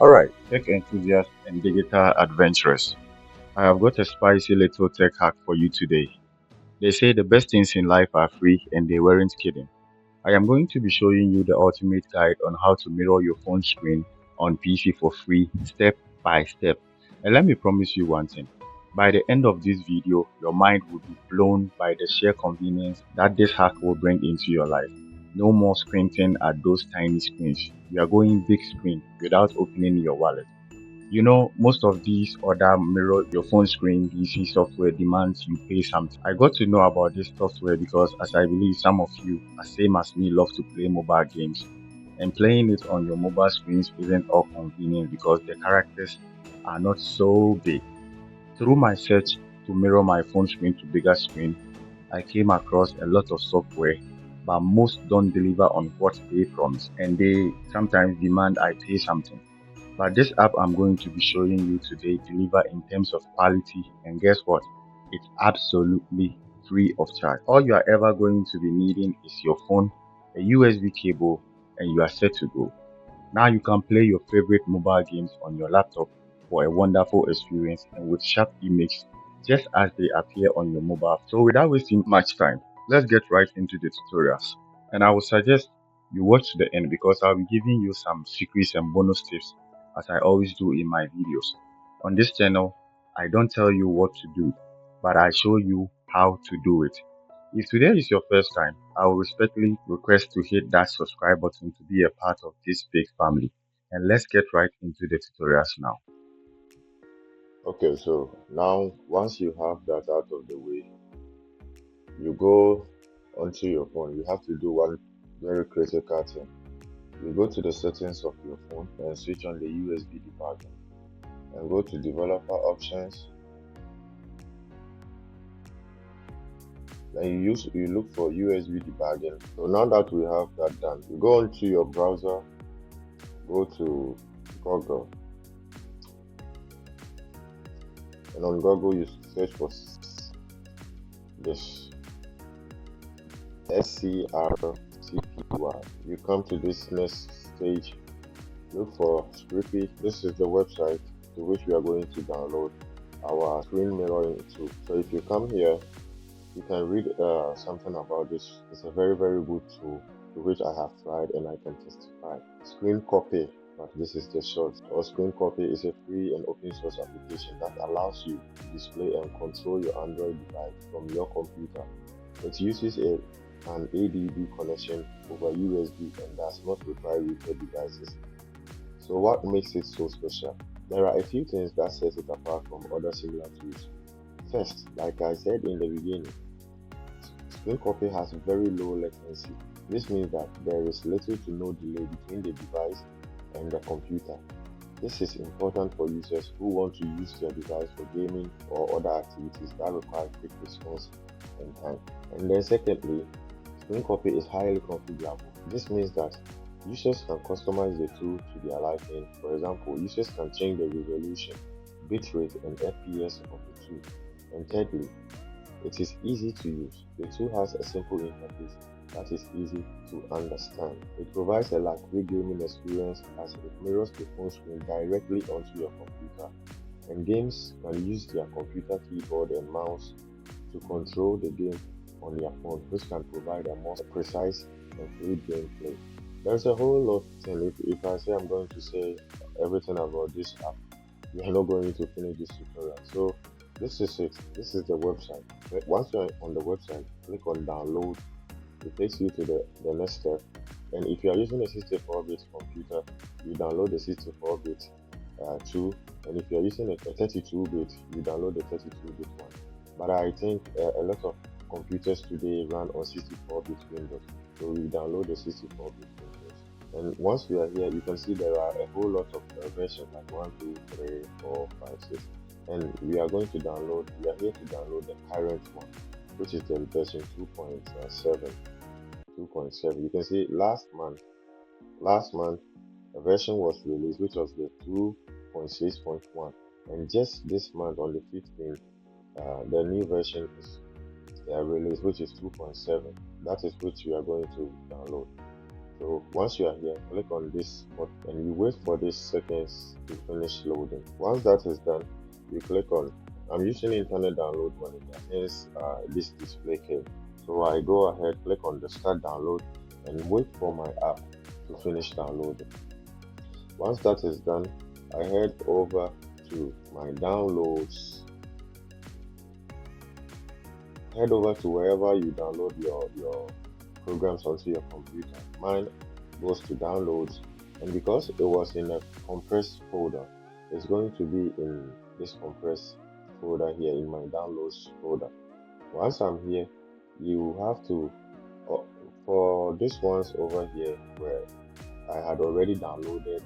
Alright, tech enthusiasts and digital adventurers. I have got a spicy little tech hack for you today. They say the best things in life are free and they weren't kidding. I am going to be showing you the ultimate guide on how to mirror your phone screen on PC for free step by step. And let me promise you one thing. By the end of this video, your mind will be blown by the sheer convenience that this hack will bring into your life. No more squinting at those tiny screens. We are going big screen without opening your wallet. You know, most of these other mirror your phone screen PC software demands you pay something. I got to know about this software because, as I believe some of you, as same as me, love to play mobile games, and playing it on your mobile screens isn't all convenient because the characters are not so big. Through my search to mirror my phone screen to bigger screen, I came across a lot of software, but most don't deliver on what they promise, and they sometimes demand I pay something. But this app I'm going to be showing you today deliver in terms of quality, and guess what? It's absolutely free of charge. All you are ever going to be needing is your phone, a USB cable, and you are set to go. Now you can play your favorite mobile games on your laptop for a wonderful experience and with sharp images just as they appear on your mobile. So without wasting much time, let's get right into the tutorials. And I would suggest you watch to the end because I'll be giving you some secrets and bonus tips as I always do in my videos. On this channel, I don't tell you what to do, but I show you how to do it. If today is your first time, I will respectfully request to hit that subscribe button to be a part of this big family. And let's get right into the tutorials now. Okay, so now once you have that out of the way, you go onto your phone. You have to do one very critical thing. You go to the settings of your phone and switch on the USB debugging and go to developer options. Then you look for USB debugging. So now that we have that done, you go onto your browser, go to Google, and on Google you search for this scrcpy. You come to this next stage, look for scrcpy. This is the website to which we are going to download our screen mirroring tool. So if you come here, you can read something about this. It's a very good tool to which I have tried and I can testify. Screen copy, but this is the short. Or screen copy is a free and open source application that allows you to display and control your Android device from your computer. It uses an ADB connection over USB and does not require retail devices. So what makes it so special? There are a few things that set it apart from other similar tools. First, like I said in the beginning, screen copy has very low latency. This means that there is little to no delay between the device and the computer. This is important for users who want to use their device for gaming or other activities that require quick response and time. And then secondly, screen copy is highly configurable. This means that users can customize the tool to their liking. For example, users can change the resolution, bitrate, and FPS of the tool. And thirdly, it is easy to use. The tool has a simple interface that is easy to understand. It provides a like-free gaming experience as it mirrors the phone screen directly onto your computer, and games can use their computer keyboard and mouse to control the game on their phone, which can provide a more precise and fluid gameplay. There's a whole lot of things. If I say I'm going to say everything about this app, we are not going to finish this tutorial. So this is it. This is the website. Once you're on the website, click on download. It takes you to the next step. And if you are using a 64-bit computer, you download the 64-bit tool. And if you are using a 32-bit, you download the 32-bit one. But I think a lot of computers today run on 64-bit Windows. So we download the 64-bit Windows. And once we are here, you can see there are a whole lot of versions like 1, 2, 3, 4, 5, 6. And we are going to download, we are here to download the current one, which is the version 2.7. 2.7. You can see last month a version was released which was the 2.6.1, and just this month on the 15th the new version is released which is 2.7. That is which we are going to download. So once you are here, click on this button and you wait for this seconds to finish loading. Once that is done, you click on, I'm using internet download manager, hence this display came. So I go ahead, click on the start download and wait for my app to finish downloading. Once that is done, I head over to my downloads. Head over to wherever you download your programs onto your computer. Mine goes to downloads, and because it was in a compressed folder, it's going to be in this compressed folder here in my downloads folder. Once I'm here, you have to for this ones over here where I had already downloaded,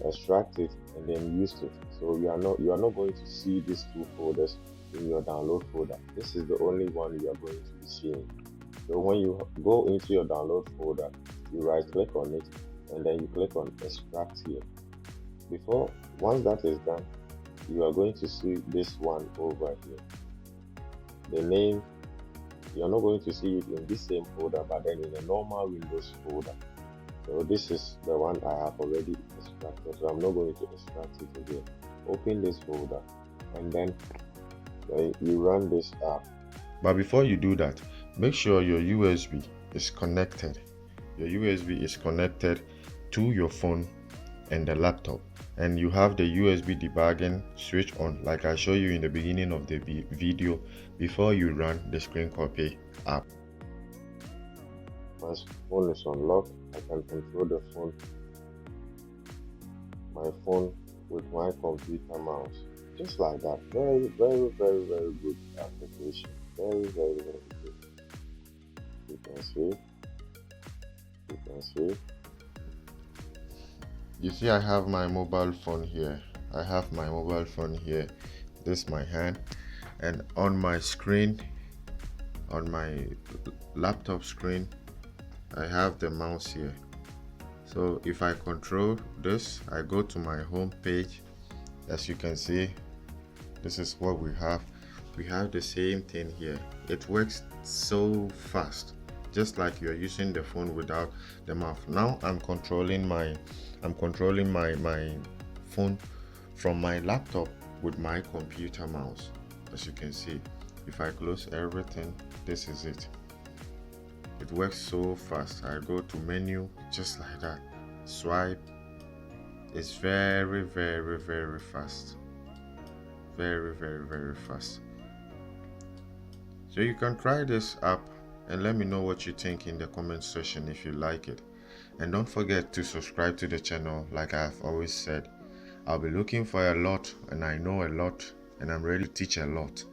extract it and then used it. So you are not going to see these two folders in your download folder. This is the only one you are going to be seeing. So when you go into your download folder, you right click on it and then you click on extract here. Once that is done, you are going to see this one over here. The name, you're not going to see it in this same folder, but then in a normal Windows folder. So this is the one I have already extracted, so I'm not going to extract it again. Open this folder and then you run this app. But before you do that, make sure your USB is connected. Your USB is connected to your phone and the laptop, and you have the USB debugging switch on like I showed you in the beginning of the video before you run the scrcpy app. My phone is unlocked. I can control the phone, my phone with my computer mouse, just like that. Very good application. Very good. You can see. You see, I have my mobile phone here. This is my hand, and on my screen, on my laptop screen, I have the mouse here. So if I control this, I go to my home page. As you can see, this is what we have. We have the same thing here. It works so fast, just like you're using the phone without the mouse. Now I'm controlling my phone from my laptop with my computer mouse. As you can see, if I close everything, this is it. It works so fast. I go to menu just like that, swipe. It's very fast. Very fast. So you can try this app and let me know what you think in the comment section if you like it. And don't forget to subscribe to the channel. Like I've always said, I'll be looking for a lot, and I know a lot, and I'm ready to teach a lot.